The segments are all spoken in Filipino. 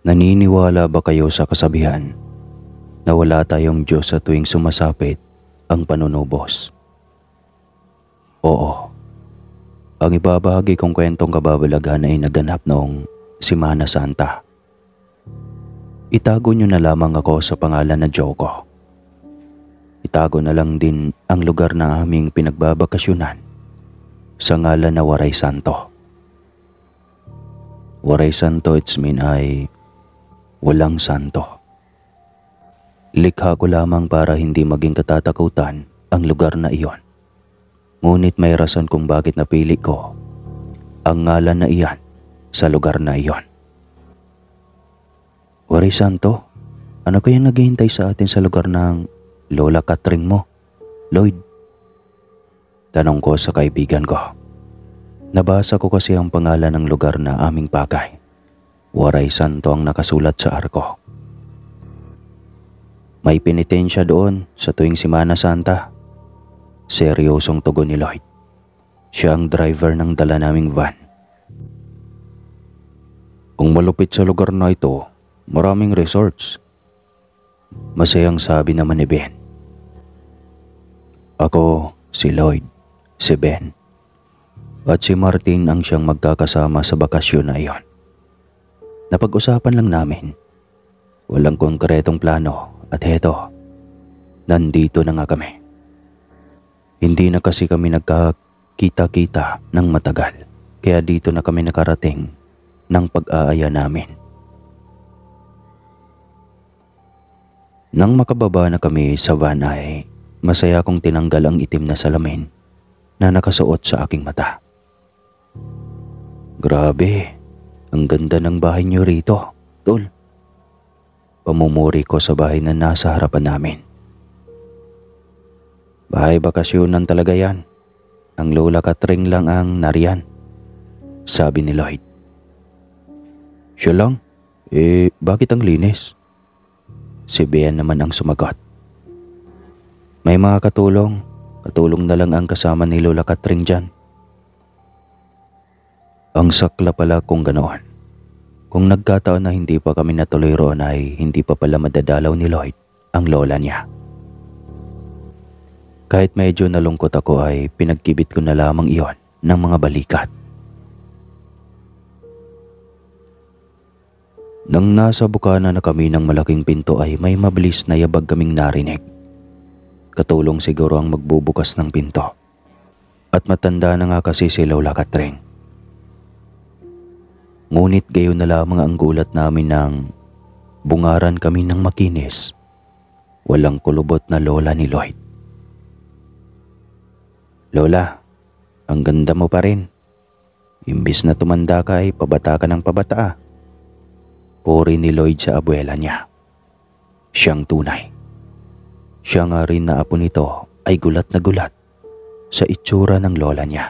Naniniwala ba kayo sa kasabihan na wala tayong Diyos sa tuwing sumasapit ang panunubos? Oo. Ang ibabahagi kong kwentong kababalaghan ay naganap noong Semana Santa. Itago niyo na lamang ako sa pangalan na Joko. Itago na lang din ang lugar na aming pinagbabakasyunan sa ngalan na Waray Santo. Waray Santo, its mean ay walang santo. Likha ko lamang para hindi maging katatakutan ang lugar na iyon. Ngunit may rason kung bakit napili ko ang ngalan na iyan sa lugar na iyon. Waray Santo, ano kayang naghihintay sa atin sa lugar ng Lola Catring mo, Lloyd? Tanong ko sa kaibigan ko. Nabasa ko kasi ang pangalan ng lugar na aming pakay. Waray Santo ang nakasulat sa arko. May penitensya doon sa tuwing Semana Santa. Seryosong tugon ni Lloyd. Siya ang driver ng dala naming van. Kung malupit sa lugar na ito, maraming resorts. Masayang sabi naman ni Ben. Ako, si Lloyd, si Ben, at si Martin ang siyang magkakasama sa bakasyon na iyon. Napag-usapan lang namin. Walang konkretong plano at heto, nandito na nga kami. Hindi na kasi kami nagkakita-kita ng matagal, kaya dito na kami nakarating ng pag-aaya namin. Nang makababa na kami sa van ay masaya kong tinanggal ang itim na salamin na nakasuot sa aking mata. Grabe, ang ganda ng bahay niyo rito, tol. Pamumuri ko sa bahay na nasa harapan namin. Bahay bakasyonan talaga yan. Ang Lola Catring lang ang nariyan, sabi ni Lloyd. Siya lang? Bakit ang linis? Si Ben naman ang sumagot. May mga katulong na lang ang kasama ni Lola Catring dyan. Ang sakla pala kung ganoon. Kung nagkataon na hindi pa kami natuloy roon ay hindi pa pala madadalaw ni Lloyd ang lola niya. Kahit medyo nalungkot ako ay pinagkibit ko na lamang iyon ng mga balikat. Nang nasa bukana na kami ng malaking pinto ay may mabilis na yabag kaming narinig. Katulong siguro ang magbubukas ng pinto. At matanda na nga kasi si Lola Catring. Ngunit gayon na lamang ang gulat namin nang bungaran kami ng makinis. Walang kulubot na lola ni Lloyd. Lola, ang ganda mo pa rin. Imbis na tumanda ka ay pabata ka ng pabata. Puri ni Lloyd sa abuela niya. Siyang tunay. Siya nga rin na apo nito ay gulat na gulat sa itsura ng lola niya.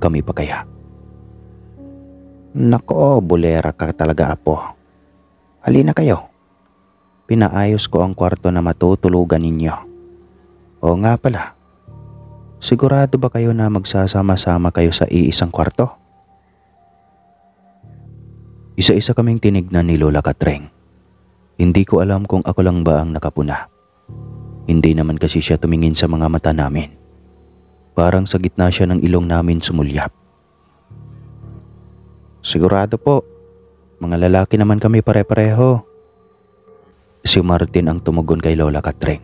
Kami pa kaya? Nako, bulera ka talaga, apo. Halina kayo. Pinaayos ko ang kwarto na matutulugan ninyo. O nga pala, sigurado ba kayo na magsasama-sama kayo sa iisang kwarto? Isa-isa kaming tinignan ni Lola Catring. Hindi ko alam kung ako lang ba ang nakapuna. Hindi naman kasi siya tumingin sa mga mata namin. Parang sa gitna siya ng ilong namin sumulyap. Sigurado po, mga lalaki naman kami pare-pareho. Si Martin ang tumugon kay Lola Catring.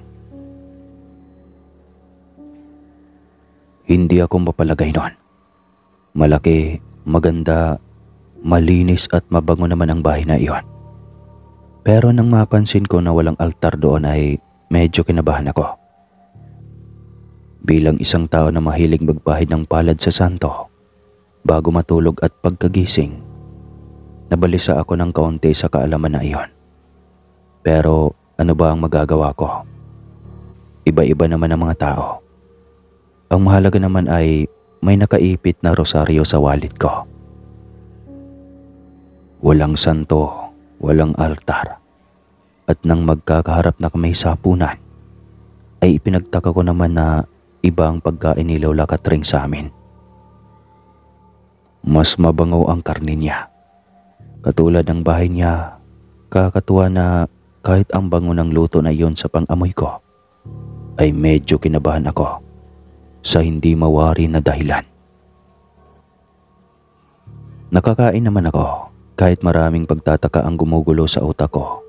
Hindi ako mapalagay noon. Malaki, maganda, malinis at mabango naman ang bahay na iyon. Pero nang mapansin ko na walang altar doon ay medyo kinabahan ako. Bilang isang tao na mahilig magpahid ng palad sa santo, bago matulog at pagkagising, nabalisa ako ng kaunti sa kaalaman na iyon. Pero ano ba ang magagawa ko? Iba-iba naman ang mga tao. Ang mahalaga naman ay may nakaipit na rosaryo sa wallet ko. Walang santo, walang altar. At nang magkakaharap na kami sa hapunan, ay ipinagtaka ko naman na iba ang pagkain ni Lola Catring sa amin. Mas mabango ang karne niya. Katulad ng bahay niya, Nakakatuwa na kahit ang bango ng luto na iyon sa pang-amoy ko, ay medyo kinabahan ako sa hindi mawari na dahilan. Nakakain naman ako kahit maraming pagtataka ang gumugulo sa utak ko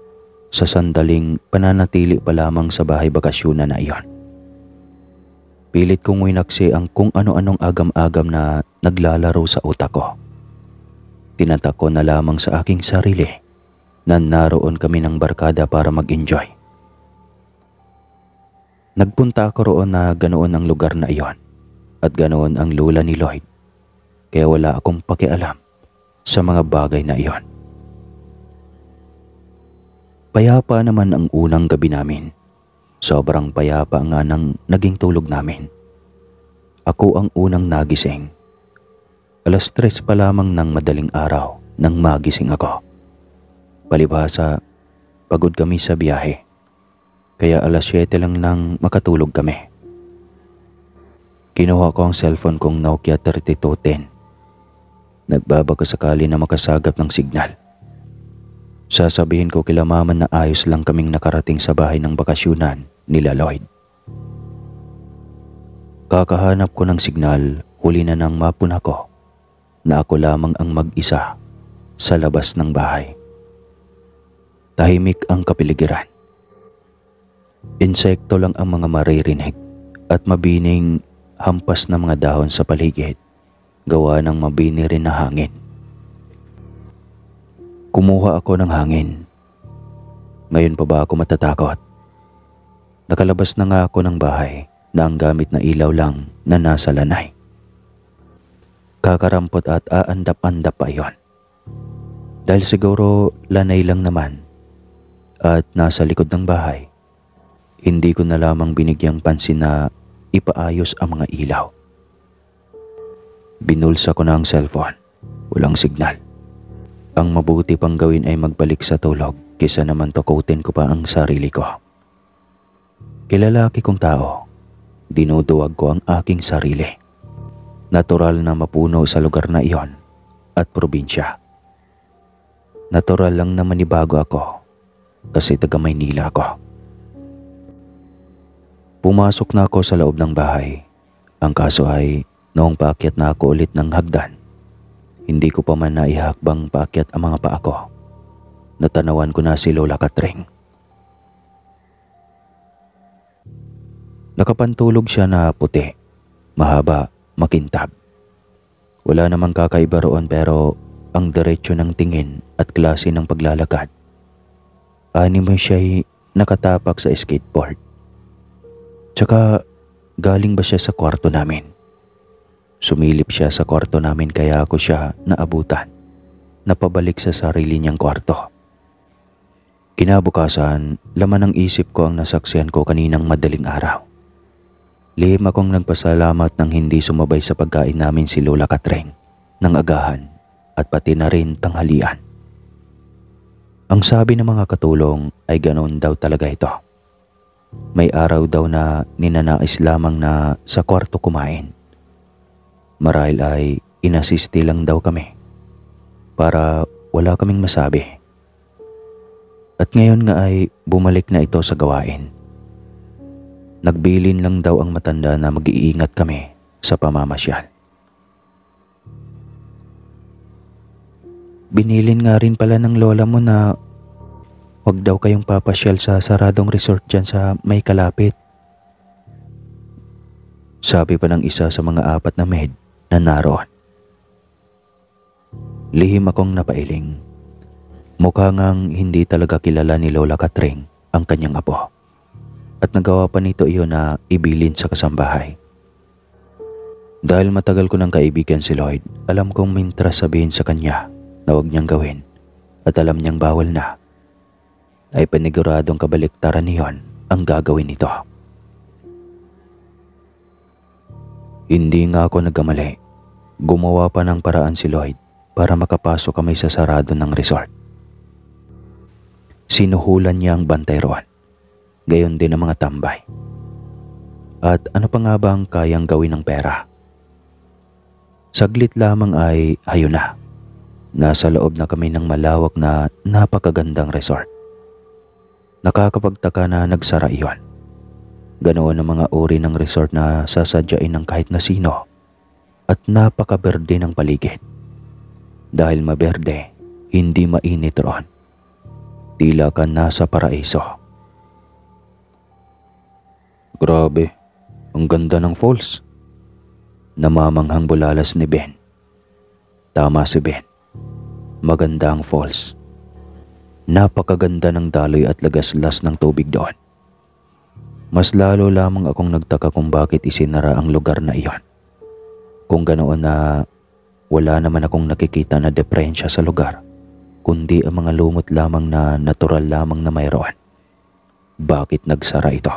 sa sandaling pananatili pa lamang sa bahay bakasyunan na iyon. Pilit kong winaksi ang kung ano-anong agam-agam na naglalaro sa utak ko. Tinatak ko na lamang sa aking sarili na naroon kami ng barkada para mag-enjoy. Nagpunta ako roon na ganoon ang lugar na iyon at ganoon ang lula ni Lloyd, kaya wala akong pakialam sa mga bagay na iyon. Payapa naman ang unang gabi namin. Sobrang payapa nga nang naging tulog namin. Ako ang unang nagising. 3:00 pa lamang ng madaling araw nang magising ako. Palibhasa, pagod kami sa biyahe. Kaya 7:00 lang nang makatulog kami. Kinuha ko ang cellphone kong Nokia 3210. Nagbabaka sakali na makasagap ng signal. Sasabihin ko kila mama na ayos lang kaming nakarating sa bahay ng bakasyunan nila Lloyd. Kakahanap ko ng signal, huli na nang mapuna ko na ako lamang ang mag-isa sa labas ng bahay. Tahimik ang kapiligiran. Insekto lang ang mga maririnig at mabining hampas na mga dahon sa paligid, gawa ng mabini rin na hangin. Kumuha ako ng hangin. Ngayon pa ba ako matatakot? Nakalabas na nga ako ng bahay na ang gamit na ilaw lang na nasa lanay. Kakarampot at aandap-andap pa yon. Dahil siguro lanay lang naman at nasa likod ng bahay, hindi ko na lamang binigyang pansin na ipaayos ang mga ilaw. Binulsa ko na ang cellphone. Walang signal. Ang mabuti pang gawin ay magbalik sa tulog kaysa naman tukutin ko pa ang sarili ko. Kilalaki kong tao, dinuduwag ko ang aking sarili. Natural na mapuno sa lugar na iyon at probinsya. Natural lang na manibago ako kasi taga Maynila ako. Pumasok na ako sa loob ng bahay. Ang kaso ay noong paakyat na ako ulit ng hagdan, hindi ko pa man naihakbang paakyat ang mga paa ko. Natanawan ko na si Lola Katring. Nakapantulog siya na puti, mahaba, makintab. Wala namang kakaiba roon pero ang diretsyo ng tingin at klase ng paglalakad. Anime siya'y nakatapak sa skateboard. Tsaka galing ba siya sa kwarto namin? Sumilip siya sa kwarto namin kaya ako siya naabutan na pabalik sa sarili niyang kwarto. Kinabukasan, laman ng isip ko ang nasaksihan ko kaninang madaling araw. Lihim akong nagpasalamat nang hindi sumabay sa pagkain namin si Lola Katring ng agahan at pati na rin tanghalian. Ang sabi ng mga katulong ay ganoon daw talaga ito. May araw daw na ninanais lamang na sa kwarto kumain. Marahil ay inasisti lang daw kami para wala kaming masabi. At ngayon nga ay bumalik na ito sa gawain. Nagbilin lang daw ang matanda na mag-iingat kami sa pamamasyal. Binilin nga rin pala ng lola mo na huwag daw kayong papasyal sa saradong resort dyan sa may kalapit. Sabi pa ng isa sa mga 4 na maid na naroon. Lihim akong napailing. Mukha ngang hindi talaga kilala ni Lola Katring ang kanyang apo. At nagawa pa nito iyon na ibilin sa kasambahay. Dahil matagal ko ng kaibigan si Lloyd, alam kong mintras sabihin sa kanya na huwag niyang gawin at alam niyang bawal na, ay paniguradong kabaliktaran niyon ang gagawin nito. Hindi nga ako nagkamali. Gumawa pa ng paraan si Lloyd para makapasok kami sa sarado ng resort. Sinuhulan niya ang bantay roon. Gayon din ang mga tambay. At ano pa nga ba ang kayang gawin ng pera? Saglit lamang ay hayo na. Nasa loob na kami ng malawak na napakagandang resort. Nakakapagtaka na nagsara iyon. Ganoon ang mga uri ng resort na sasadyain ng kahit na sino at napakaberde ng paligid. Dahil maberde, hindi mainit roon. Tila ka nasa paraiso. Grabe, ang ganda ng falls. Namamanghang bulalas ni Ben. Tama si Ben. Maganda ang falls. Napakaganda ng daloy at lagaslas ng tubig doon. Mas lalo lamang akong nagtaka kung bakit isinara ang lugar na iyon. Kung ganoon na wala naman akong nakikita na diferensya sa lugar, kundi ang mga lumot lamang na natural lamang na mayroon. Bakit nagsara ito?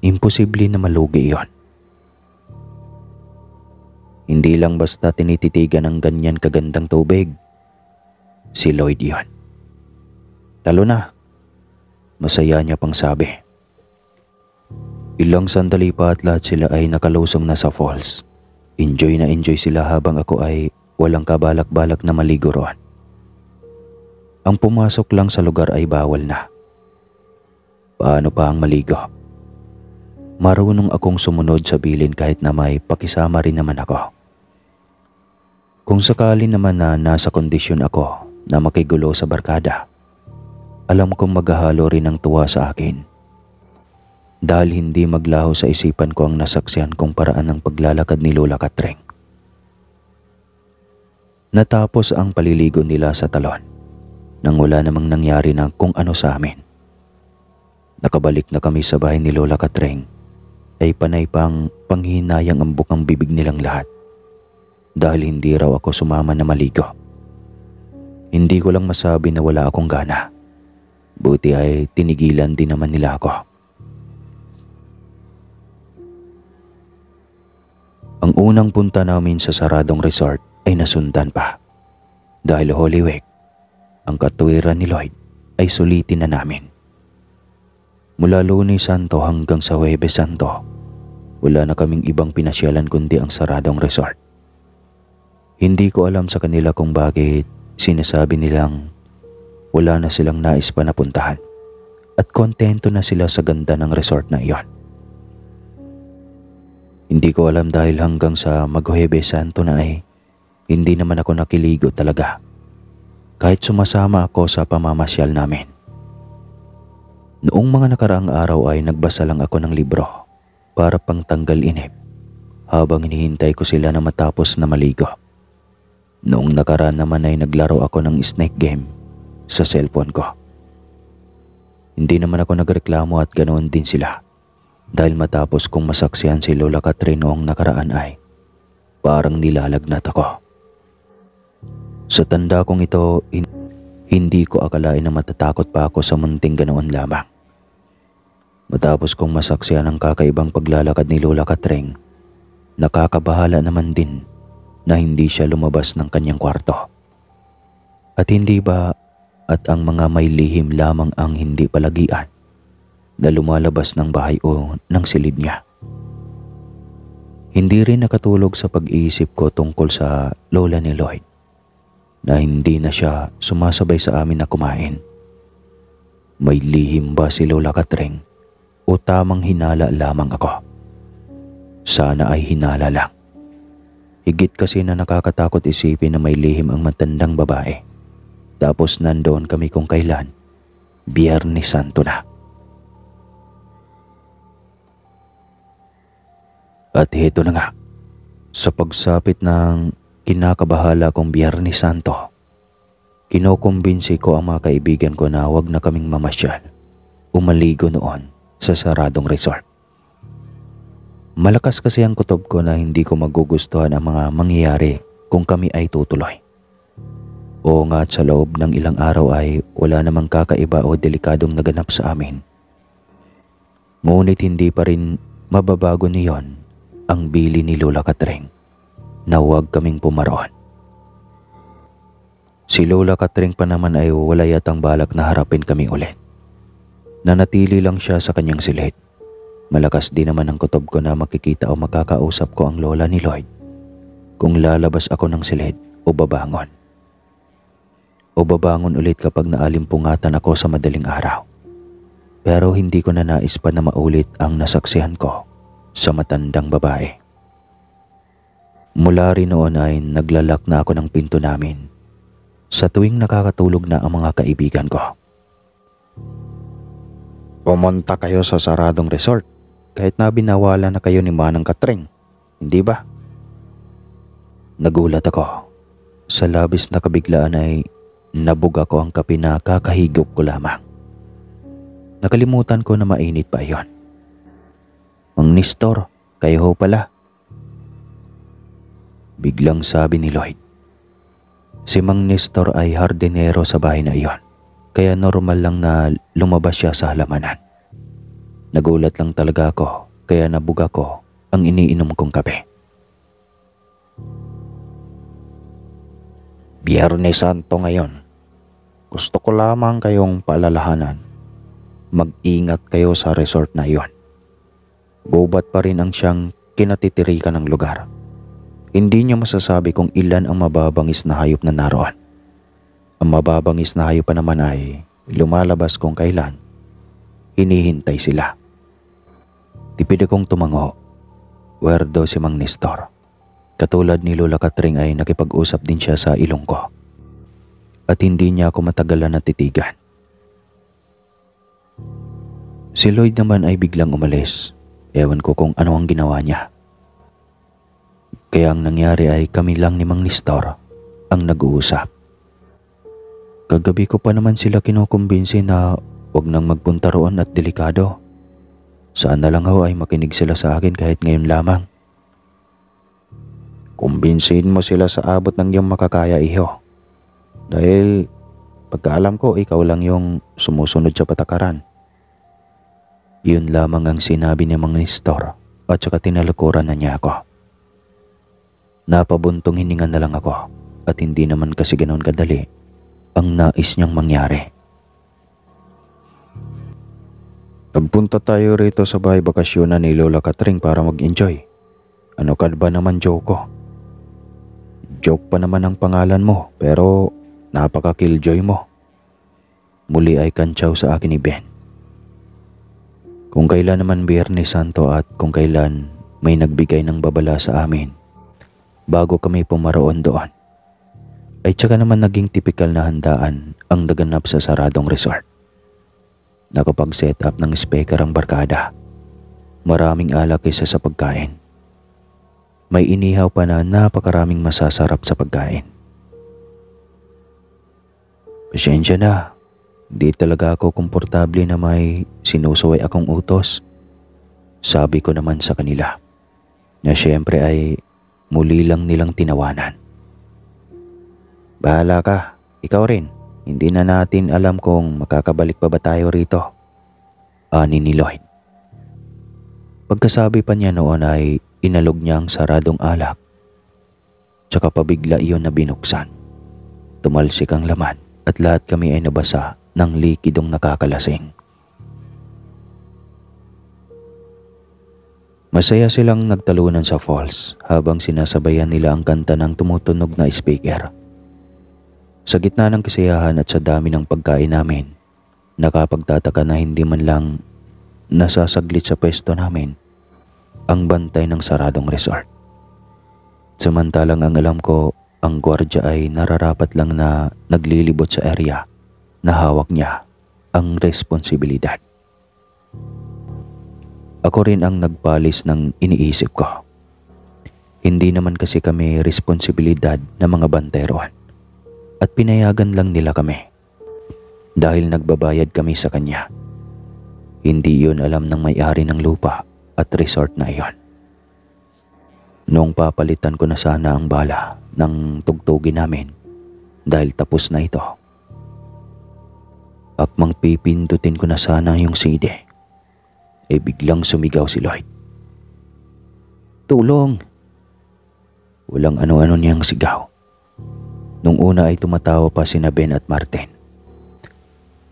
Imposible na malugi iyon. Hindi lang basta tinititigan ng ganyan kagandang tubig. Si Lloyd iyon. Talo na. Masaya niya pang sabi. Ilang sandali pa at lahat sila ay nakalusong na sa falls. Enjoy na enjoy sila habang ako ay walang kabalak-balak na maligo roon. Ang pumasok lang sa lugar ay bawal na. Paano pa ang maligo? Marunong akong sumunod sa bilin kahit na may pakisama rin naman ako. Kung sakali naman na nasa kondisyon ako na makigulo sa barkada, alam kong maghahalo rin ng tuwa sa akin. Dahil hindi maglaho sa isipan ko ang nasaksihan kong paraan ng paglalakad ni Lola Katreng. Natapos ang paliligo nila sa talon nang wala namang nangyari na kung ano sa amin. Nakabalik na kami sa bahay ni Lola Katreng ay panay pang panghinayang ang bukang bibig nilang lahat dahil hindi raw ako sumama na maligo. Hindi ko lang masabi na wala akong gana. Buti ay tinigilan din naman nila ako. Ang unang punta namin sa saradong resort ay nasundan pa. Dahil Holy Week, ang katuwiran ni Lloyd ay sulitin na namin. Mula Lunes Santo hanggang sa Huwebes Santo, wala na kaming ibang pinasyalan kundi ang saradong resort. Hindi ko alam sa kanila kung bakit sinasabi nilang wala na silang nais pa na puntahan at kontento na sila sa ganda ng resort na iyon. Hindi ko alam dahil hanggang sa Mag-Huwebes Santo na ay hindi naman ako nakiligo talaga kahit sumasama ako sa pamamasyal namin. Noong mga nakaraang araw ay nagbasa lang ako ng libro para pangtanggal inip habang hinihintay ko sila na matapos na maligo. Noong nakaraan naman ay naglaro ako ng snake game sa cellphone ko. Hindi naman ako nagreklamo at ganoon din sila. Dahil matapos kong masaksihan si Lola Katreng noong nakaraan ay parang nilalagnat ako. Sa tanda kong ito, hindi ko akalain na matatakot pa ako sa munting ganoon lamang. Matapos kong masaksihan ang kakaibang paglalakad ni Lola Katreng, nakakabahala naman din na hindi siya lumabas ng kanyang kwarto. At hindi ba at ang mga may lihim lamang ang hindi palagian na lumalabas ng bahay o ng silid niya. Hindi rin nakatulog sa pag-iisip ko tungkol sa lola ni Lloyd na hindi na siya sumasabay sa amin na kumain. May lihim ba si Lola Katreng o tamang hinala lamang ako? Sana ay hinala lang. Higit kasi na nakakatakot isipin na may lihim ang matandang babae. Tapos nandoon kami kung kailan, Biyernes Santo na. At heto na nga, sa pagsapit ng kinakabahala kong Biyernes Santo, kinukumbinsi ko ang mga kaibigan ko na huwag na kaming mamasyal o maligo noon sa saradong resort. Malakas kasi ang kutob ko na hindi ko magugustuhan ang mga mangyayari kung kami ay tutuloy. Oo nga at sa loob ng ilang araw ay wala namang kakaiba o delikadong naganap sa amin. Ngunit hindi pa rin mababago niyon ang bili ni Lola Katreng na huwag kaming pumaroon. Si Lola Katreng pa naman ay wala yatang balak na harapin kami ulit. Nanatili lang siya sa kanyang silid. Malakas din naman ang kutob ko na makikita o makakausap ko ang lola ni Lloyd kung lalabas ako ng silid o babangon. o babangon ulit kapag naalimpungatan ako sa madaling araw. Pero hindi ko na nais pa na maulit ang nasaksihan ko sa matandang babae. Mula rin noon ay naglalak na ako ng pinto namin sa tuwing nakakatulog na ang mga kaibigan ko. Pumunta kayo sa saradong resort kahit na binawala na kayo ni Manang Katring, hindi ba? Nagulat ako. Sa labis na kabiglaan ay nabog ako ang kape na kakahigop ko lamang. Nakalimutan ko na mainit pa iyon. Mang Nestor, kayo ho pala. Biglang sabi ni Lloyd. Si Mang Nestor ay hardinero sa bahay na iyon, kaya normal lang na lumabas siya sa halamanan. Nagulat lang talaga ako, kaya nabuga ko ang iniinom kong kape. Biyernes Santo ngayon. Gusto ko lamang kayong paalalahanan. Mag-ingat kayo sa resort na iyon. Gubat pa rin ang siyang kinatitirikan ng lugar. Hindi niya masasabi kung ilan ang mababangis na hayop na naroon. Ang mababangis na hayop pa naman ay lumalabas kung kailan hinihintay sila. Tipid akong tumango. Werdo si Mang Nestor. Katulad ni Lola Katring ay nakipag-usap din siya sa ilong ko. At hindi niya ako matagalan na titigan. Si Lloyd naman ay biglang umalis. Ewan ko kung ano ang ginawa niya. Kaya ang nangyari ay kami lang ni Mang Nestor ang nag-uusap. Kagabi ko pa naman sila kinukumbinsi na huwag nang magpunta roon at delikado. Saan na lang ako ay makinig sila sa akin kahit ngayon lamang. Kumbinsihin mo sila sa abot ng iyong makakaya, iho. Dahil pagkaalam ko ikaw lang yung sumusunod sa patakaran. Yun lamang ang sinabi ni Mang Nestor at saka tinalukuran na niya ako. Napabuntong hininga na lang ako at hindi naman kasi ganoon kadali ang nais niyang mangyari. Nagpunta tayo rito sa bahay bakasyonan ni Lola Katring para mag-enjoy. Ano ka ba naman, Joko? Joke pa naman ang pangalan mo pero napaka-killjoy mo. Muli ay kantsaw sa akin ni Ben. Kung kailan naman Biyernes Santo at kung kailan may nagbigay ng babala sa amin bago kami pumaroon doon, ay tsaka naman naging tipikal na handaan ang naganap sa saradong resort. Nakapag-set up ng speaker ang barkada. Maraming alak kaysa sa pagkain. May inihaw pa na napakaraming masasarap sa pagkain. Pasensya na, di talaga ako komportable na may sinusuway akong utos. Sabi ko naman sa kanila, na syempre ay muli lang nilang tinawanan. Bahala ka, ikaw rin. Hindi na natin alam kung makakabalik pa ba tayo rito. Ani ni Lloyd. Pagkasabi pa niya noon ay inalog niya ang saradong alak. Tsaka pabigla iyon na binuksan. Tumalsik ang laman at lahat kami ay nabasa ng likidong nakakalasing. Masaya silang nagtalunan sa falls habang sinasabayan nila ang kanta ng tumutunog na speaker. Sa gitna ng kasiyahan at sa dami ng pagkain namin, nakapagtataka na hindi man lang nasasaglit sa pwesto namin ang bantay ng saradong resort. Samantalang ang alam ko, ang gwardya ay nararapat lang na naglilibot sa area na hawak niya ang responsibilidad. Ako rin ang nagpalis ng iniisip ko. Hindi naman kasi kami responsibilidad ng mga bantay roon. At pinayagan lang nila kami dahil nagbabayad kami sa kanya. Hindi yun alam ng may-ari ng lupa at resort na iyon. Noong papalitan ko na sana ang bala ng tugtugin namin dahil tapos na ito. Akmang pipindutin ko na sana yung CD, biglang sumigaw si Lloyd. Tulong! Walang ano-ano niyang sigaw. Nung una ay tumatawa pa sina Ben at Martin.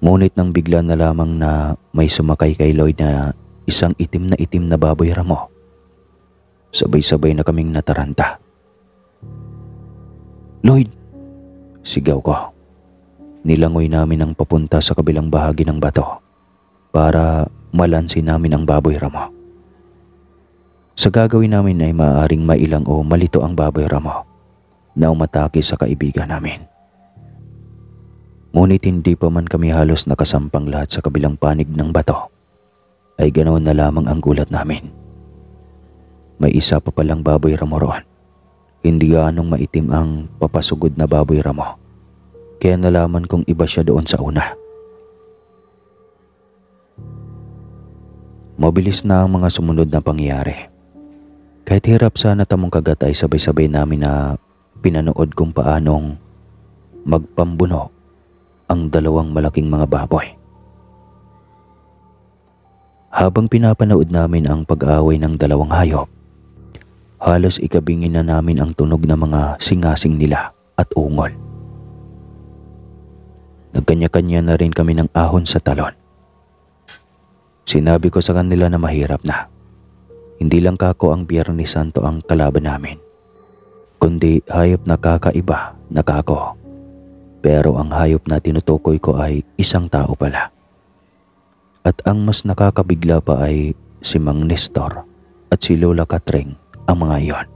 Ngunit nang bigla na lamang na may sumakay kay Lloyd na isang itim na baboy ramo, sabay-sabay na kaming nataranta. Lloyd! Sigaw ko. Nilangoy namin ang papunta sa kabilang bahagi ng bato para malansin namin ang baboy ramo. Sa gagawin namin ay maaaring mailang o malito ang baboy ramo na umatake sa kaibigan namin. Ngunit hindi pa man kami halos nakasampang lahat sa kabilang panig ng bato, ay ganoon na lamang ang gulat namin. May isa pa palang baboy ramo roon. Hindi gaanong maitim ang papasugod na baboy ramo, kaya nalaman kong iba siya doon sa una. Mabilis na ang mga sumunod na pangyayari. Kahit hirap sana tamong kagat ay sabay-sabay namin na pinanood kung paanong magpambuno ang dalawang malaking mga baboy. Habang pinapanood namin ang pag-aaway ng dalawang hayop, halos ikabingin na namin ang tunog ng mga singasing nila at ungol. Nagkanya-kanya na rin kami ng ahon sa talon. Sinabi ko sa kanila na mahirap na. Hindi lang kako ang Biyernes Santo ang kalaban namin, kundi hayop na kakaiba na kako. Pero ang hayop na tinutukoy ko ay isang tao pala. At ang mas nakakabigla pa ay si Mang Nestor at si Lola Katring ang mga iyon.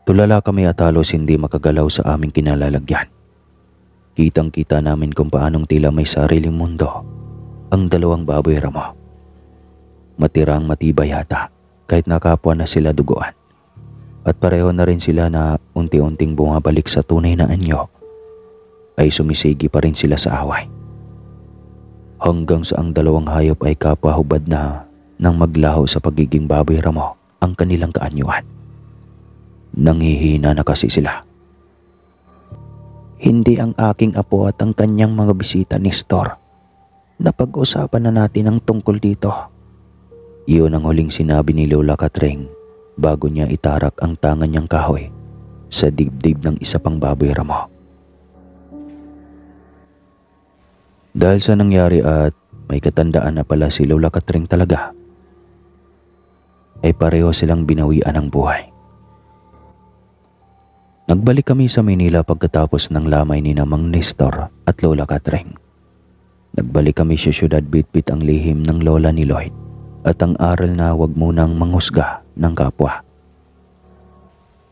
Tulala kami at halos hindi makagalaw sa aming kinalalagyan. Kitang-kita namin kung paanong tila may sariling mundo ang dalawang baboy ramo. Matirang matibay yata kahit nakapwa na sila duguan. At pareho na rin sila na unti-unting bumabalik sa tunay na anyo, ay sumisigi pa rin sila sa away. Hanggang sa ang dalawang hayop ay kapahubad na nang maglaho sa pagiging baboy ramo ang kanilang kaanyuan. Nanghihina na kasi sila. Hindi ang aking apo at ang kanyang mga bisita, Nestor. Napag-usapan na natin ang tungkol dito. Iyon ang huling sinabi ni Lola Katring bago niya itarak ang tangan niyang kahoy sa dibdib ng isa pang baboy ramo. Dahil sa nangyari at may katandaan na pala si Lola Katring talaga, ay pareho silang binawian ng buhay. Nagbalik kami sa Maynila pagkatapos ng lamay ni Mang Nestor at Lola Katring. Nagbalik kami sa syudad bitbit ang lihim ng lola ni Lloyd at ang aral na huwag munang manghusga ng kapwa.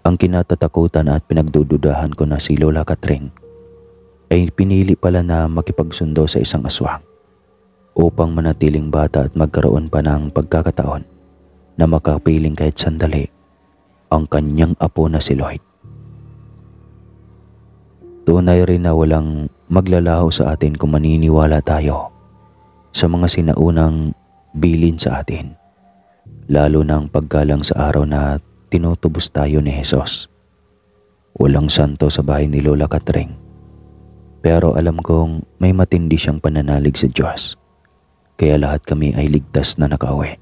Ang kinatatakutan at pinagdududahan ko na si Lola Katring ay pinili pala na makipagsundo sa isang aswang upang manatiling bata at magkaroon pa ng pagkakataon na makapiling kahit sandali ang kanyang apo na si Lloyd. Tunay rin na walang maglalaho sa atin kung maniniwala tayo sa mga sinaunang bilin sa atin, lalo na ang paggalang sa araw na tinutubos tayo ni Jesus. Walang santo sa bahay ni Lola Katring, pero alam kong may matindi siyang pananalig sa Diyos, kaya lahat kami ay ligtas na nakauwi.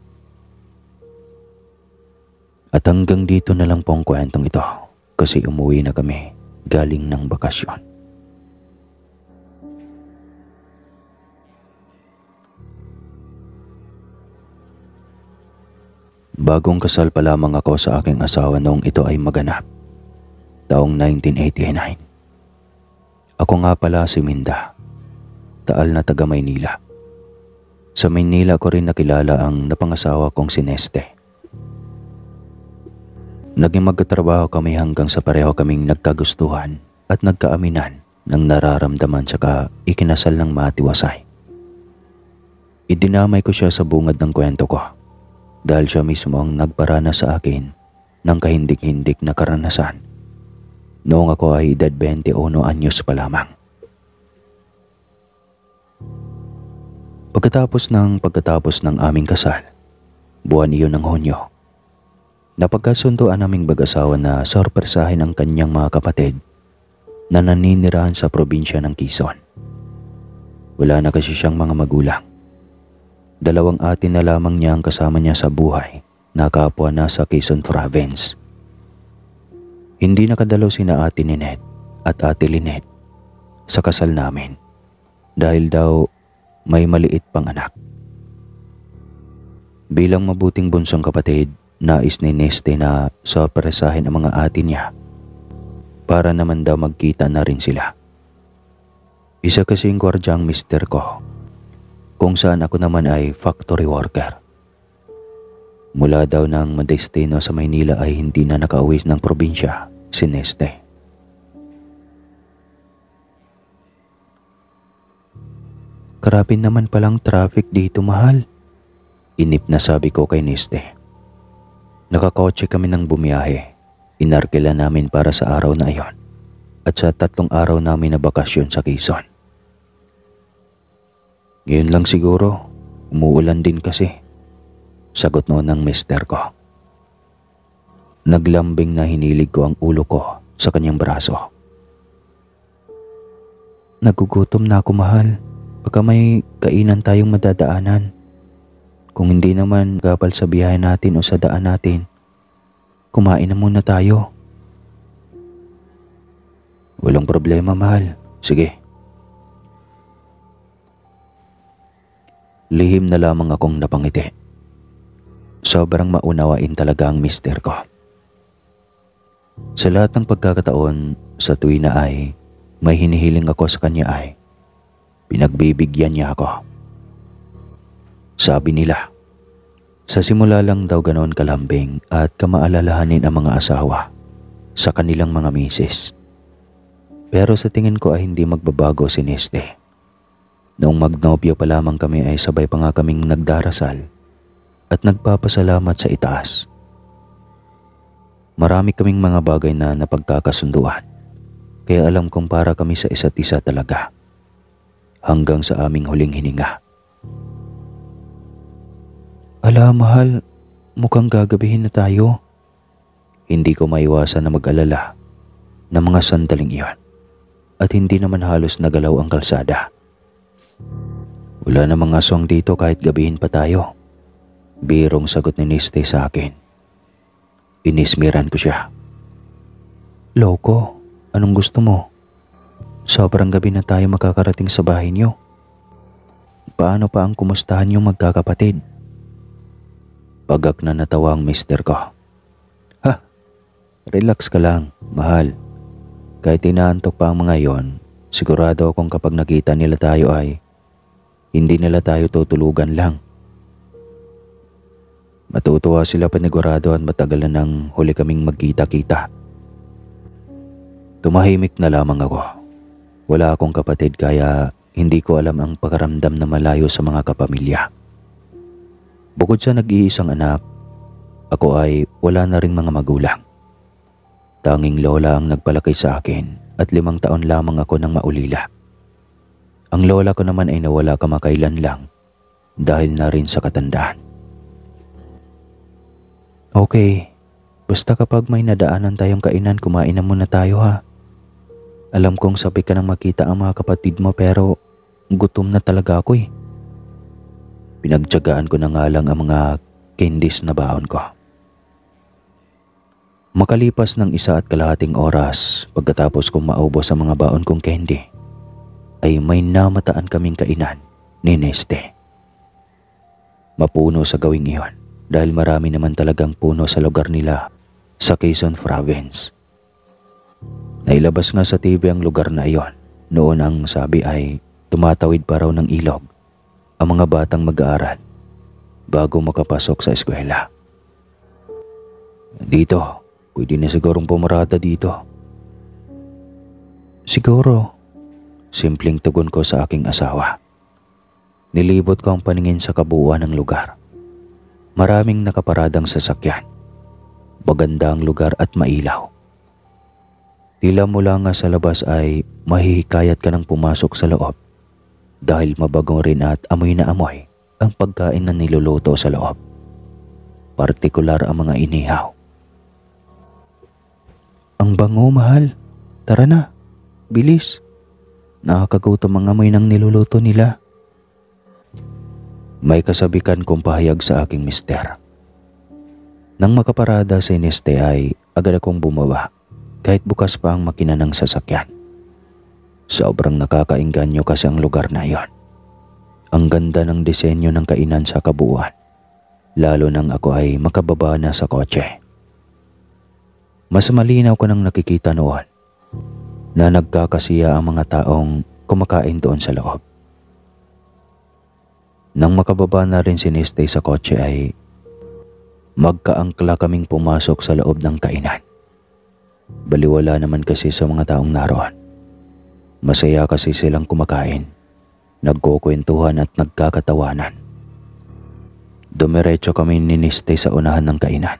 At hanggang dito na lang po ang kwentong ito kasi umuwi na kami galing ng bakasyon. Bagong kasal pa lamang ako sa aking asawa noong ito ay maganap, taong 1989. Ako nga pala si Minda, taal na taga Maynila. Sa Maynila ko rin nakilala ang napangasawa kong si Neste. Naging magkatrabaho kami hanggang sa pareho kaming nagkagustuhan at nagkaaminan ng nararamdaman tsaka ikinasal ng matiwasay. Idinamay ko siya sa bungad ng kwento ko dahil siya mismo ang nagparana sa akin ng kahindik-hindik na karanasan noong ako ay edad 21 anyos pa lamang. Pagkatapos ng aming kasal, buwan iyon ng Hunyo, napagkasunduan naming mag-asawa na sorpresahin ang kanyang mga kapatid na naninirahan sa probinsya ng Quezon. Wala na kasi siyang mga magulang. 2 atin na lamang niya ang kasama niya sa buhay na kapwa na sa Quezon Province. Hindi nakadalaw sina Ate Ninette at Ate Lynette sa kasal namin dahil daw may maliit pang anak. Bilang mabuting bunsong kapatid, nais ni Neste na sorpresahin ang mga ate niya para naman daw magkita na rin sila. Isa kasing gwardiya ang mister ko, kung saan ako naman ay factory worker. Mula daw ng madestino sa Maynila ay hindi na nakauwi ng probinsya si Neste. Grabe naman palang traffic dito, mahal. Inip na sabi ko kay Neste. Nakakotse kami ng bumiyahe. Inarkila namin para sa araw na iyon at sa 3 araw namin na bakasyon sa Quezon. Ngayon lang siguro, umuulan din kasi. Sagot noon ng mister ko. Naglambing na hinilig ko ang ulo ko sa kanyang braso. Nagugutom na ako, mahal. Baka may kainan tayong madadaanan. Kung hindi naman gabal sa biyahe natin o sa daan natin, kumain na muna tayo. Walang problema, mahal. Sige. Lihim na lamang akong napangiti. Sobrang maunawain talaga ang mister ko. Sa lahat ng pagkakataon, sa tuwi na ay may hinihiling ako sa kanya ay pinagbibigyan niya ako. Sabi nila, sa simula lang daw ganoon kalambing at kamaalalahanin ang mga asawa sa kanilang mga misis. Pero sa tingin ko ay hindi magbabago si Neste. Noong magnobyo pa lamang kami ay sabay pa nga kaming nagdarasal at nagpapasalamat sa itaas. Marami kaming mga bagay na napagkakasunduan, kaya alam kong para kami sa isa't isa talaga. Hanggang sa aming huling hininga. Ala, mahal, mukhang gagabihin na tayo. Hindi ko maiwasan na mag-alala ng mga sandaling iyon at hindi naman halos nagalaw ang kalsada. Wala namang aswang dito kahit gabihin pa tayo. Birong sagot ni Neste sa akin. Inismiran ko siya. Loko, anong gusto mo? Sobrang gabi na tayo makakarating sa bahay niyo. Paano pa ang kumustahan yung magkakapatid? Pagak na natawa ang mister ko. Ha, relax ka lang, mahal. Kahit inaantok pa ang mga yon, sigurado akong kapag nakita nila tayo ay hindi nila tayo tutulugan lang. Matutuwa sila panigurado at matagal na nang huli kaming magkita-kita. Tumahimik na lamang ako. Wala akong kapatid kaya hindi ko alam ang pakaramdam na malayo sa mga kapamilya. Bukod sa nag-iisang anak, ako ay wala na ring mga magulang. Tanging lola ang nagpalaki sa akin at 5 taon lamang ako nang maulila. Ang lola ko naman ay nawala kamakailan lang dahil na rin sa katandaan. Okay, basta kapag may nadaanan tayong kainan, kumain na muna tayo ha. Alam kong sabi ka nang makita ang mga kapatid mo pero gutom na talaga ako eh. Pinagtiyagaan ko na nga lang ang mga candies na baon ko. Makalipas ng 1.5 oras pagkatapos kong maubos ang mga baon kong candy, ay may namataan kaming kainan ni Neste. Mapuno sa gawing iyon dahil marami naman talagang puno sa lugar nila sa Quezon Province. Nailabas nga sa TV ang lugar na iyon. Noon ang sabi ay tumatawid pa raw ng ilog ang mga batang mag-aaral bago makapasok sa eskwela. Dito, pwede na sigurong pumarada dito. Siguro, simpleng tugon ko sa aking asawa. Nilibot ko ang paningin sa kabuuan ng lugar. Maraming nakaparadang sasakyan. Maganda ang lugar at mailaw. Tila mula nga sa labas ay mahihikayat ka nang pumasok sa loob dahil mabago rin at amoy na amoy ang pagkain na niluluto sa loob. Partikular ang mga inihaw. Ang bango, mahal. Tara na, bilis. Nakakagutom ang amoy ng niluluto nila. May kasabikan kong pahayag sa aking mister. Nang makaparada si Neste ay agad akong bumaba kahit bukas pa ang makina ng sasakyan. Sobrang nakakaengganyo kasi ang lugar na iyon. Ang ganda ng disenyo ng kainan sa kabuuan, lalo nang ako ay makababa na sa kotse. Mas malinaw ko nang nakikita noon na nagkakasiya ang mga taong kumakain doon sa loob. Nang makababa na rin si Neste sa kotse ay magkaangkla kaming pumasok sa loob ng kainan. Baliwala naman kasi sa mga taong naroon. Masaya kasi silang kumakain, nagkukwentuhan at nagkakatawanan. Dumiretso kami ni Neste sa unahan ng kainan,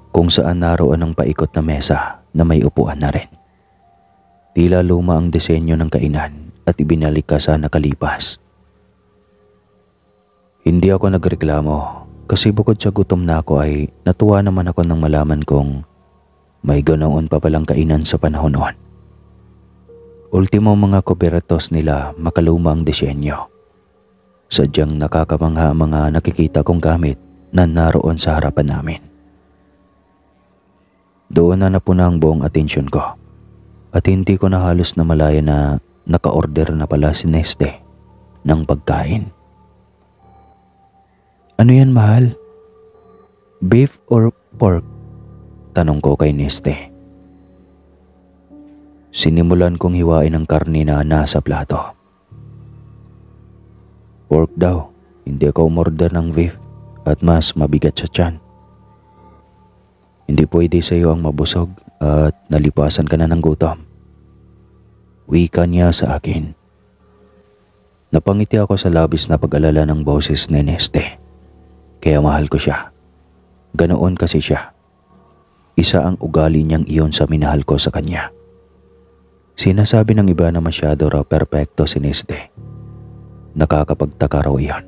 kung saan naroon ang paikot na mesa na may upuan na rin. Tila luma ang disenyo ng kainan at ibinalik ka sa nakalipas. Hindi ako nagreklamo kasi bukod sa gutom na ako ay natuwa naman ako nang malaman kong may ganoon pa palang kainan sa panahon noon. Ultimo mga kubertos nila makaluma ang disenyo. Sadyang nakakamangha ang mga nakikita kong gamit na naroon sa harapan namin. Doon na napuna ang buong atensyon ko at hindi ko na halos namalaya na naka-order na pala si Neste ng pagkain. Ano yan, mahal? Beef or pork? Tanong ko kay Neste. Sinimulan kong hiwain ang karne na nasa plato. Pork daw, hindi ako umorder ng beef at mas mabigat sa tiyan. Hindi pwede sa iyo ang mabusog at nalipasan ka na ng gutom. Wika niya sa akin. Napangiti ako sa labis na pag-alala ng boses ni Neste. Kaya mahal ko siya. Ganoon kasi siya. Isa ang ugali niyang iyon sa minahal ko sa kanya. Sinasabi ng iba na masyado raw perpekto si Neste. Nakakapagtaka raw iyon.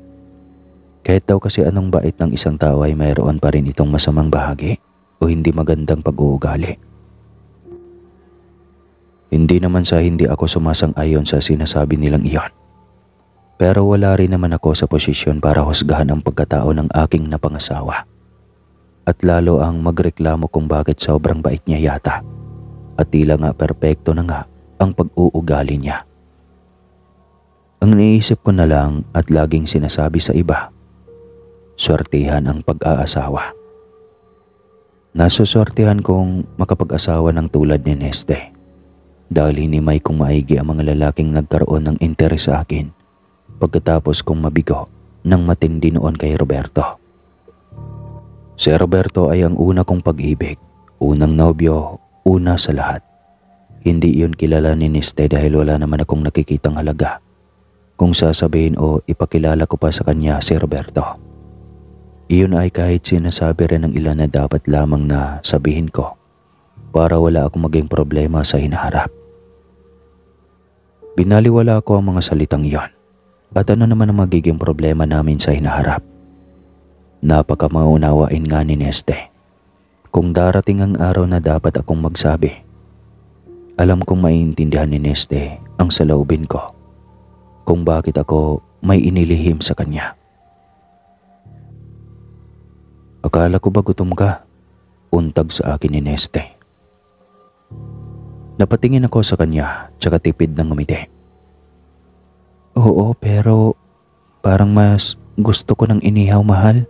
Kahit daw kasi anong bait ng isang tao ay mayroon pa rin itong masamang bahagi o hindi magandang pag-uugali. Hindi naman sa hindi ako sumasang-ayon sa sinasabi nilang iyon. Pero wala rin naman ako sa posisyon para husgahan ang pagkatao ng aking napangasawa. At lalo ang magreklamo kung bakit sobrang bait niya yata. At tila nga perpekto na nga ang pag-uugali niya. Ang iniisip ko na lang at laging sinasabi sa iba, swertihan ang pag-aasawa. Nasuswertihan kong makapag-asawa ng tulad ni Neste dahil hinimay kong maigi ang mga lalaking nagkaroon ng interes sa akin pagkatapos kong mabigo ng matindi noon kay Roberto. Si Roberto ay ang una kong pag-ibig, unang nobyo, una sa lahat. Hindi iyon kilala ni Neste dahil wala naman akong nakikitang halaga kung sasabihin o ipakilala ko pa sa kanya si Roberto. Iyon ay kahit sinasabi rin ng ilan na dapat lamang na sabihin ko para wala akong maging problema sa hinaharap. Binaliwala ko ang mga salitang iyon at ano naman ang magiging problema namin sa hinaharap. Napakamaunawain nga ni Neste. Kung darating ang araw na dapat akong magsabi, alam kong maiintindihan ni Neste ang saloobin ko kung bakit ako may inilihim sa kanya. Akala ko ba gutom ka? Untag sa akin ni Neste. Napatingin ako sa kanya tsaka tipid ng ngumiti. Oo, pero parang mas gusto ko ng inihaw, mahal.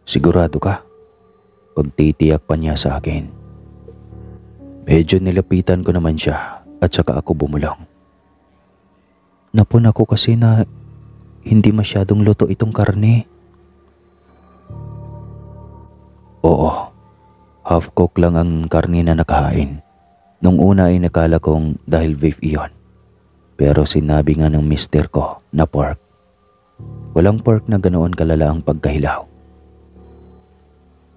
Sigurado ka? Pagtitiyak pa niya sa akin. Medyo nilapitan ko naman siya at saka ako bumulong. Napun ako kasi na hindi masyadong luto itong karne. Oo, half-cook lang ang karne na nakahain. Nung una ay nakala kong dahil beef iyon. Pero sinabi nga ng mister ko na pork. Walang pork na ganoon kalala ang pagkahilaw.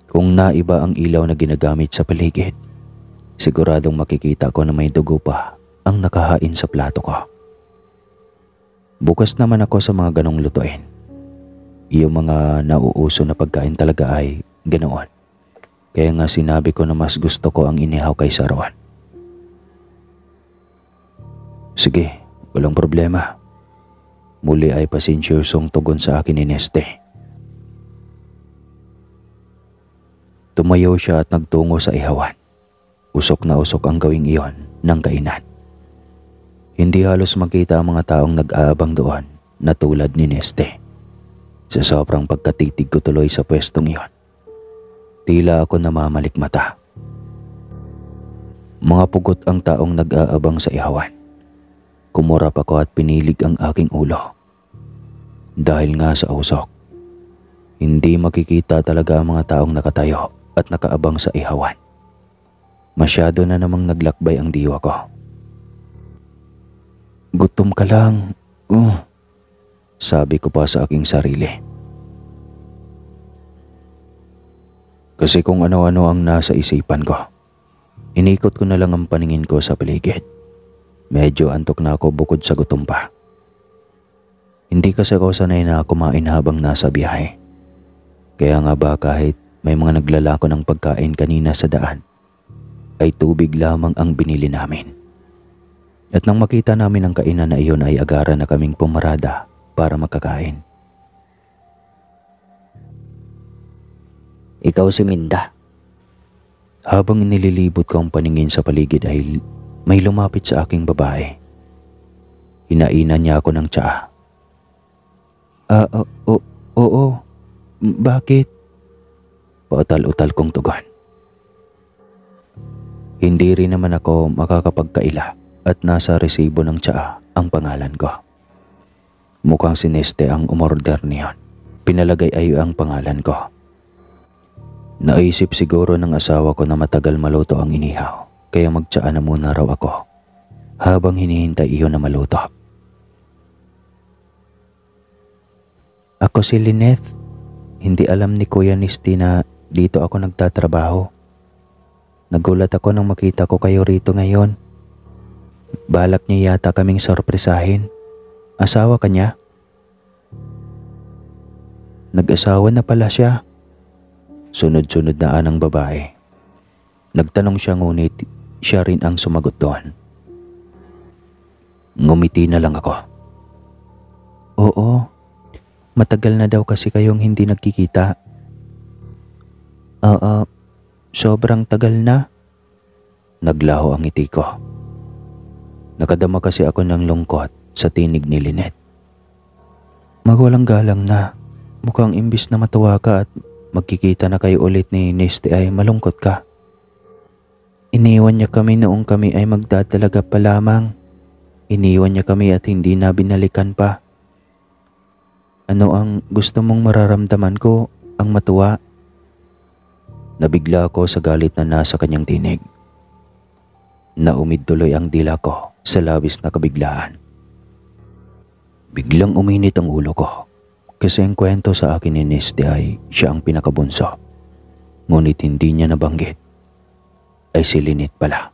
Kung naiba ang ilaw na ginagamit sa paligid, siguradong makikita ko na may dugo pa ang nakahain sa plato ko. Bukas naman ako sa mga ganong lutuin. Yung mga nauuso na pagkain talaga ay ganoon. Kaya nga sinabi ko na mas gusto ko ang inihaw kaysa roon. Sige, walang problema. Muli ay pasensyosong tugon sa akin ni Neste. Tumayo siya at nagtungo sa ihawan. Usok na usok ang gawing iyon ng kainan. Hindi halos makita ang mga taong nag-aabang doon na tulad ni Neste. Sa sobrang pagkatitig ko tuloy sa pwestong iyon, tila ako namamalikmata. Mga pugot ang taong nag-aabang sa ihawan. Kumurap ako at pinilig ang aking ulo. Dahil nga sa usok, hindi makikita talaga ang mga taong nakatayo at nakaabang sa ihawan. Masyado na namang naglakbay ang diwa ko. Gutom ka lang. Sabi ko pa sa aking sarili. Kasi kung ano-ano ang nasa isipan ko. Inikot ko na lang ang paningin ko sa paligid. Medyo antok na ako bukod sa gutom pa. Hindi kasi ako sanay na kumain habang nasa biyahe. Kaya nga ba kahit may mga naglalako ng pagkain kanina sa daan, ay tubig lamang ang binili namin. At nang makita namin ang kainan na iyon ay agara na kaming pumarada para makakain. Ikaw si Minda. Habang nililibot ko ang paningin sa paligid ay may lumapit sa aking babae. Hinainan niya ako ng tsaa. Oo. Bakit? Pautal-utal kong tugon. Hindi rin naman ako makakapagkaila at nasa resibo ng tsaa ang pangalan ko. Mukhang si Neste ang umorder niyon. Pinalagay ay ang pangalan ko. Naisip siguro ng asawa ko na matagal maluto ang inihaw, kaya magtsaa na muna raw ako habang hinihintay iyon na maluto. Ako si Lynette. Hindi alam ni Kuya Nisty na dito ako nagtatrabaho. Nagulat ako nang makita ko kayo rito ngayon. Balak niya yata kaming sorpresahin. Asawa ka niya? Nag-asawa na pala siya. Sunod-sunod na anang babae. Nagtanong siya ngunit siya rin ang sumagot doon. Ngumiti na lang ako. Oo, matagal na daw kasi kayong hindi nagkikita. Sobrang tagal na. Naglaho ang ngiti ko. Nakadama kasi ako ng lungkot sa tinig ni Lynette. Magulang galang na. Mukhang imbis na matuwa ka at magkikita na kayo ulit ni Nesty ay malungkot ka. Iniwan niya kami noong kami ay magdadalaga pa lamang. Iniwan niya kami at hindi na binalikan pa. Ano ang gusto mong mararamdaman ko? Ang matuwa? Nabigla ako sa galit na nasa kanyang tinig. Naumid tuloy ang dila ko sa labis na kabiglaan. Biglang uminit ang ulo ko. Kasi ang kwento sa akin ni Nesty ay siya ang pinakabunso. Ngunit hindi niya nabanggit ay si Lynette pala.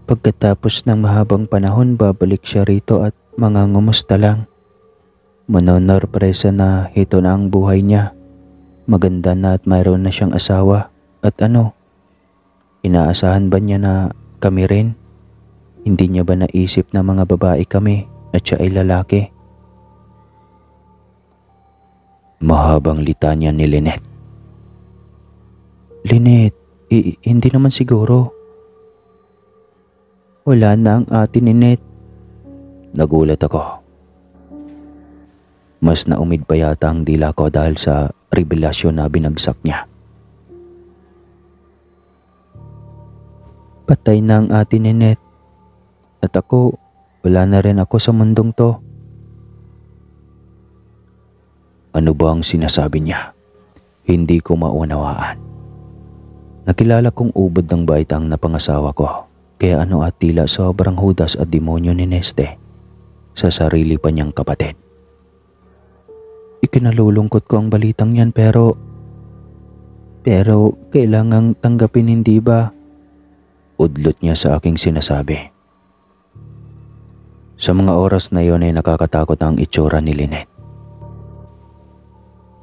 Pagkatapos ng mahabang panahon, babalik siya rito at mangangumusta lang. Manonorpresa na ito na ang buhay niya. Maganda na at mayroon na siyang asawa. At inaasahan ba niya na kami rin? Hindi niya ba naisip na mga babae kami at siya ay lalaki? Mahabang litanya ni Lynette. Lynette, hindi naman siguro. Wala na ang ate ni Net. Nagulat ako. Mas naumid pa yata ang dila ko dahil sa revelasyon na binagsak niya. Patay na ang ate ni Net. At ako, wala na rin ako sa mundong to. Ano ba ang sinasabi niya? Hindi ko maunawaan. Nakilala kong ubod ng baitang na pangasawa ko, kaya at tila sobrang hudas at demonyo ni Neste sa sarili pa niyang kapatid. Ikinalulungkot ko ang balitang yan pero kailangang tanggapin, hindi ba? Udlot niya sa aking sinasabi. Sa mga oras na iyon ay nakakatakot ang itsura ni Lynette.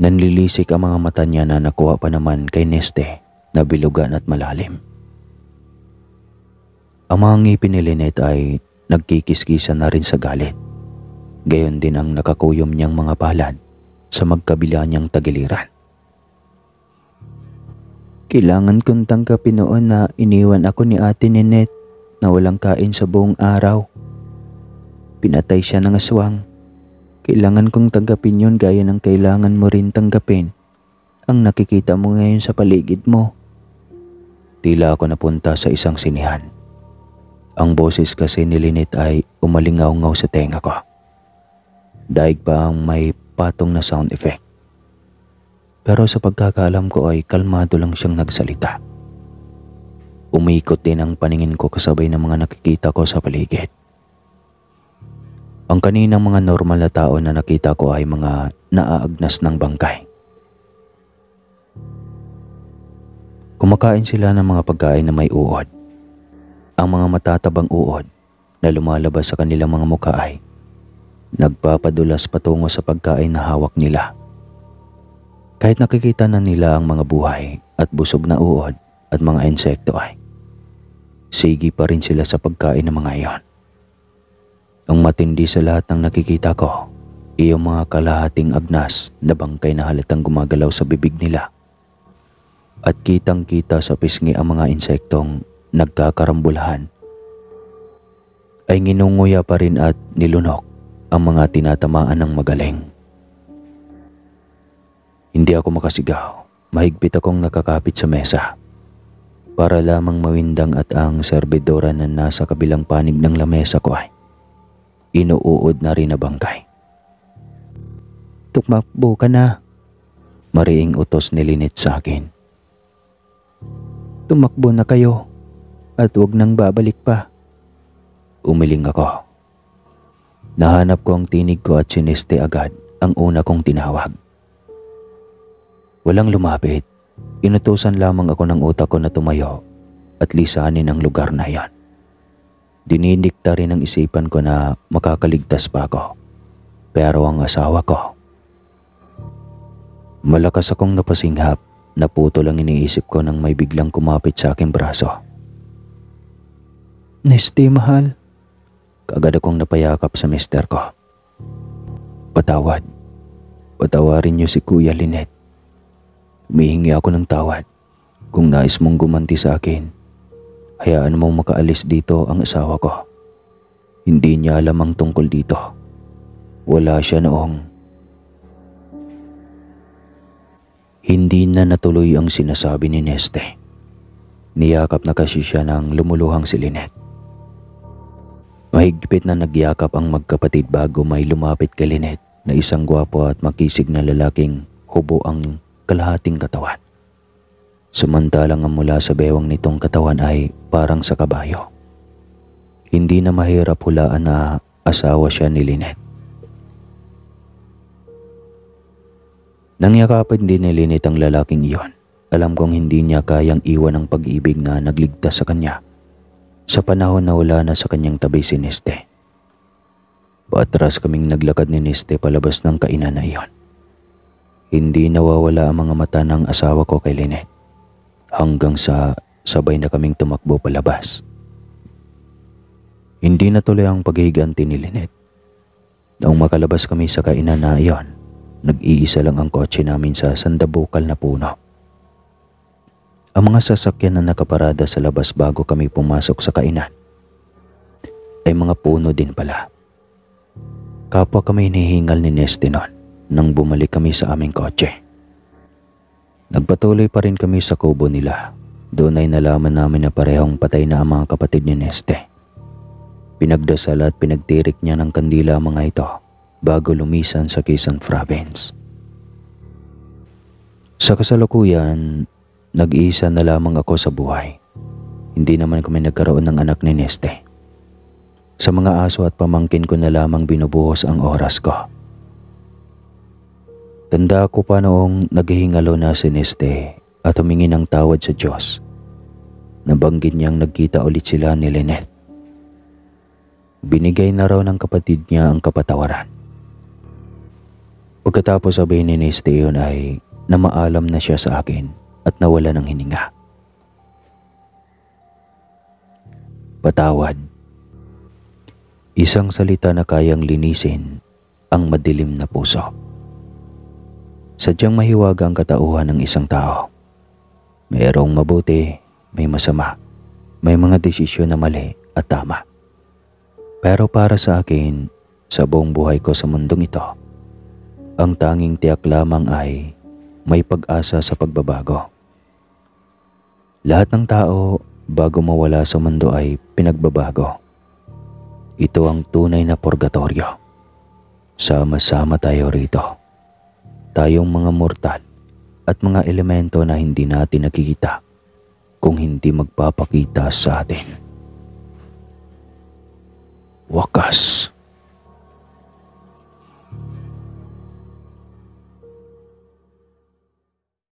Nanlilisik ang mga mata niya na nakuha pa naman kay Neste na bilugan at malalim. Ang mga ngipin ni Lynette ay nagkikiskisan na rin sa galit. Gayon din ang nakakuyom niyang mga palad sa magkabila niyang tagiliran. Kailangan kong tanggapin noon na iniwan ako ni Ate Ninette na walang kain sa buong araw. Pinatay siya ng aswang. Kailangan kong tanggapin yun gaya ng kailangan mo rin tanggapin ang nakikita mo ngayon sa paligid mo. tila ako napunta sa isang sinihan. Ang boses kasi ni Lynette ay umalingaw-ngaw sa tenga ko. Daig pa ang may patong na sound effect. Pero sa pagkakaalam ko ay kalmado lang siyang nagsalita. Umikot din ang paningin ko kasabay ng mga nakikita ko sa paligid. Ang kaninang mga normal na tao na nakita ko ay mga naaagnas ng bangkay. Kumakain sila ng mga pagkain na may uod. Ang mga matatabang uod na lumalabas sa kanilang mga mukha ay nagpapadulas patungo sa pagkain na hawak nila. Kahit nakikita na nila ang mga buhay at busog na uod at mga insekto ay sige pa rin sila sa pagkain ng mga iyon. Ang matindi sa lahat ng nakikita ko, iyong mga kalahating agnas na bangkay na halatang gumagalaw sa bibig nila. At kitang-kita sa pisngi ang mga insektong nagkakarambulahan. Ay nginunguya pa rin at nilunok ang mga tinatamaan ng magaling. Hindi ako makasigaw. Mahigpit akong nakakapit sa mesa para lamang mawindang at ang serbidora na nasa kabilang panig ng lamesa ko ay inuuod na rin na bangkay. "Tumakbo ka na," mariing utos ni Lynette sa akin. "Tumakbo na kayo at huwag nang babalik pa." Umiling ako. Nahanap ko ang tinig ko at siniste agad ang una kong tinawag. Walang lumapit. Inutusan lamang ako ng utak ko na tumayo at lisanin ang lugar na iyon. Dinidikta rin ang isipan ko na makakaligtas pa ako. Pero ang asawa ko, malakas akong napasinghap. Naputo lang iniisip ko nang may biglang kumapit sa aking braso. "Nesty, mahal." Kaagad akong napayakap sa mister ko. "Patawad. Patawarin niyo si Kuya Lynette. Humihingi ako ng tawad. Kung nais mong gumanti sa akin, hayaan mong makaalis dito ang asawa ko. Hindi niya alam ang tungkol dito. Wala siya noong..." Hindi na natuloy ang sinasabi ni Neste. Niyakap na kasi siya ng lumuluhang si Lynette. Mahigpit na nagyakap ang magkapatid bago may lumapit kay Lynette na isang gwapo at makisig na lalaking hubo ang kalahating katawan. Samantalang ang mula sa bewang nitong katawan ay parang sa kabayo. Hindi na mahirap hulaan na asawa siya ni Lynette. Nangyakapin din ni Lynette ang lalaking iyon. Alam kong hindi niya kayang iwan ang pag-ibig na nagligtas sa kanya sa panahon na wala na sa kanyang tabi si Neste. Patras kaming naglakad ni Neste palabas ng kainan na iyon. Hindi nawawala ang mga mata ng asawa ko kay Lynette hanggang sa sabay na kaming tumakbo palabas. Hindi natuloy ang paghihiganti ni Lynette. Noong makalabas kami sa kainan na iyon, nag-iisa lang ang kotse namin sa sandabukal na puno. Ang mga sasakyan na nakaparada sa labas bago kami pumasok sa kainan ay mga puno din pala. Kapwa kami hinihingal ni Nesty noon nang bumalik kami sa aming kotse. Nagpatuloy pa rin kami sa kubo nila. Doon ay nalaman namin na parehong patay na ang mga kapatid ni Nesty. Pinagdasal at pinagtirik niya ng kandila ang mga ito bago lumisan sa Quezon Province. Sa kasalukuyan, nag-iisa na lamang ako sa buhay. Hindi naman kami nagkaroon ng anak ni Nesty. Sa mga aso at pamangkin ko na lamang binubuhos ang oras ko. Tanda ko pa noong naghihingalo na si Nesty at humingi ng tawad sa Diyos. Nabanggit niyang nagkita ulit sila ni Lynette. Binigay na raw ng kapatid niya ang kapatawaran. Pagkatapos sabihin ni Nesty yun ay namaalam na siya sa akin at nawala ng hininga. Patawad. Isang salita na kayang linisin ang madilim na puso. Sadyang mahiwaga ang katauhan ng isang tao. Mayroong mabuti, may masama, may mga desisyon na mali at tama. Pero para sa akin, sa buong buhay ko sa mundong ito, ang tanging tiyak lamang ay may pag-asa sa pagbabago. Lahat ng tao bago mawala sa mundo ay pinagbabago. Ito ang tunay na purgatorio. Sama-sama tayo rito. Tayong mga mortal at mga elemento na hindi natin nakikita kung hindi magpapakita sa atin. Wakas.